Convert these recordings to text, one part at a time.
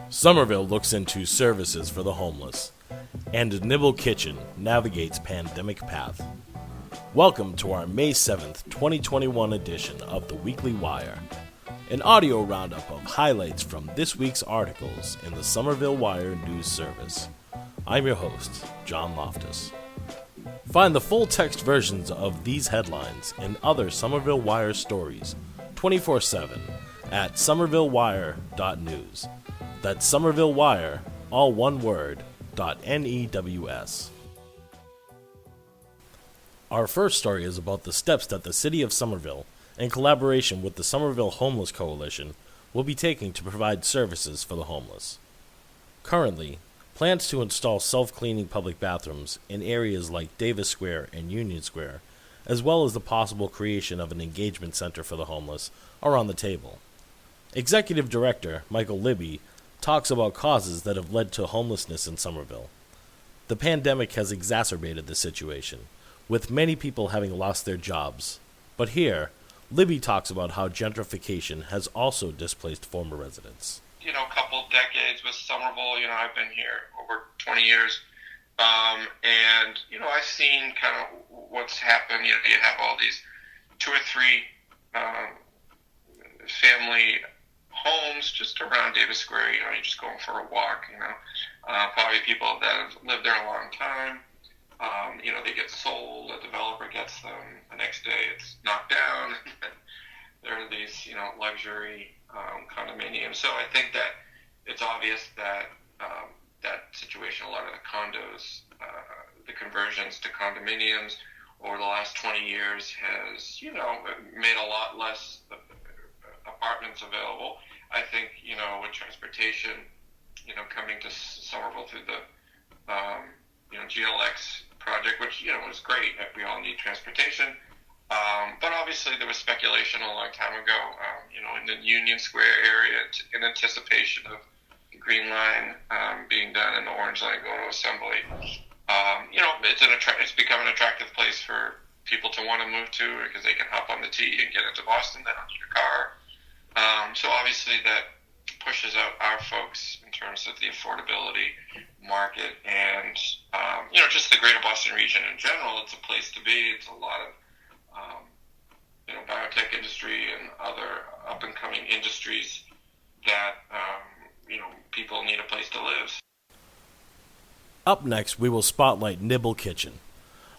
Somerville looks into services for the homeless, and NIBBLE Kitchen navigates pandemic path. Welcome to our May 7th, 2021 edition of the Weekly Wire, an audio roundup of highlights from this week's articles in the Somerville Wire news service. I'm your host, John Loftus. Find the full text versions of these headlines and other Somerville Wire stories 24/7 at somervillewire.news. That's Somerville Wire, all one word, .NEWS. Our first story is about the steps that the City of Somerville, in collaboration with the Somerville Homeless Coalition, will be taking to provide services for the homeless. Currently, plans to install self-cleaning public bathrooms in areas like Davis Square and Union Square, as well as the possible creation of an engagement center for the homeless, are on the table. Executive Director Michael Libby talks about causes that have led to homelessness in Somerville. The pandemic has exacerbated the situation, with many people having lost their jobs. But here, Libby talks about how gentrification has also displaced former residents. A couple decades with Somerville, I've been here over 20 years. And I've seen kind of what's happened. You have all these 2 or 3 family homes just around Davis Square. You're just going for a walk, probably people that have lived there a long time. They get sold, a developer gets them, the next day it's knocked down. There are these, luxury condominiums. So I think that it's obvious that that situation, a lot of the condos, the conversions to condominiums over the last 20 years has, made a lot less apartments available. I think, with transportation, coming to Somerville through the, GLX project, which, was great. We all need transportation. But obviously there was speculation a long time ago, in the Union Square area in anticipation of the Green Line being done and the Orange Line going to Assembly. It's become an attractive place for people to want to move to because they can hop on the T and get into Boston. They don't need a car. So obviously that pushes out our folks in terms of the affordability market and, just the greater Boston region in general. It's a place to be. It's a lot of, biotech industry and other up-and-coming industries that, people need a place to live. Up next, we will spotlight NIBBLE Kitchen,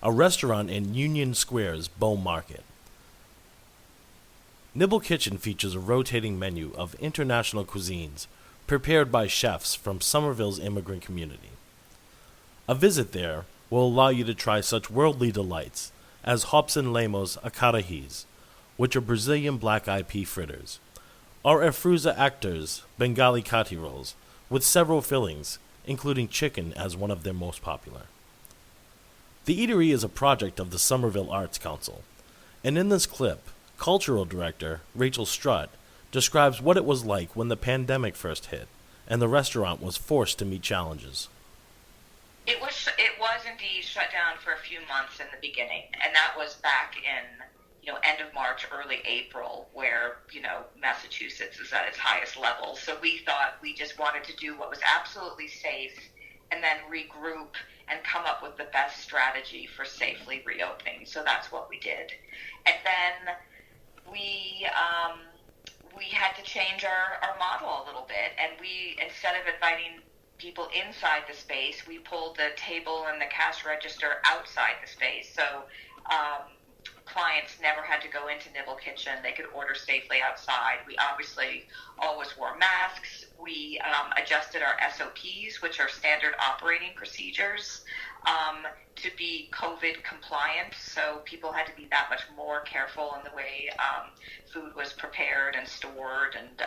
a restaurant in Union Square's Bow Market. NIBBLE Kitchen features a rotating menu of international cuisines prepared by chefs from Somerville's immigrant community. A visit there will allow you to try such worldly delights as Hobson Lemos acarajis, which are Brazilian black-eyed pea fritters, or Efruza Actors Bengali kati rolls, with several fillings, including chicken as one of their most popular. The eatery is a project of the Somerville Arts Council, and in this clip, Cultural Director Rachel Strutt describes what it was like when the pandemic first hit, and the restaurant was forced to meet challenges. It was indeed shut down for a few months in the beginning, and that was back in, end of March, early April, where, Massachusetts is at its highest level. So we thought we just wanted to do what was absolutely safe and then regroup and come up with the best strategy for safely reopening. So that's what we did. And then we had to change our model a little bit, and we, instead of inviting people inside the space, we pulled the table and the cash register outside the space. So clients never had to go into NIBBLE Kitchen. They could order safely outside. We obviously always wore masks. We adjusted our SOPs, which are standard operating procedures, to be COVID compliant. So people had to be that much more careful in the way food was prepared and stored. And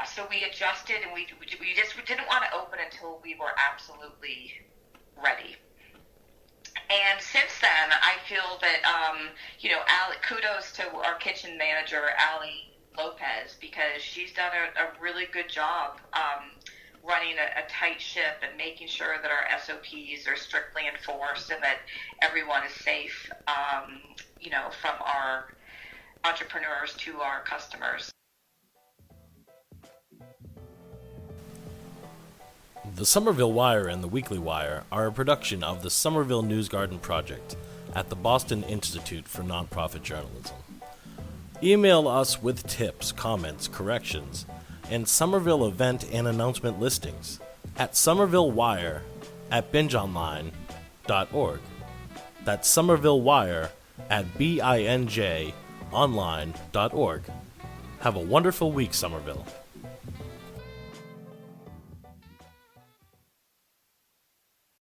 so we adjusted, and we didn't want to open until we were absolutely ready. And since then, I feel that, kudos to our kitchen manager, Ali Lopez, because she's done a really good job running a tight ship and making sure that our SOPs are strictly enforced and that everyone is safe, from our entrepreneurs to our customers. The Somerville Wire and the Weekly Wire are a production of the Somerville News Garden Project at the Boston Institute for Nonprofit Journalism. Email us with tips, comments, corrections, and Somerville event and announcement listings at somervillewire@bingeonline.org. That's somervillewire@binjonline.org. Have a wonderful week, Somerville.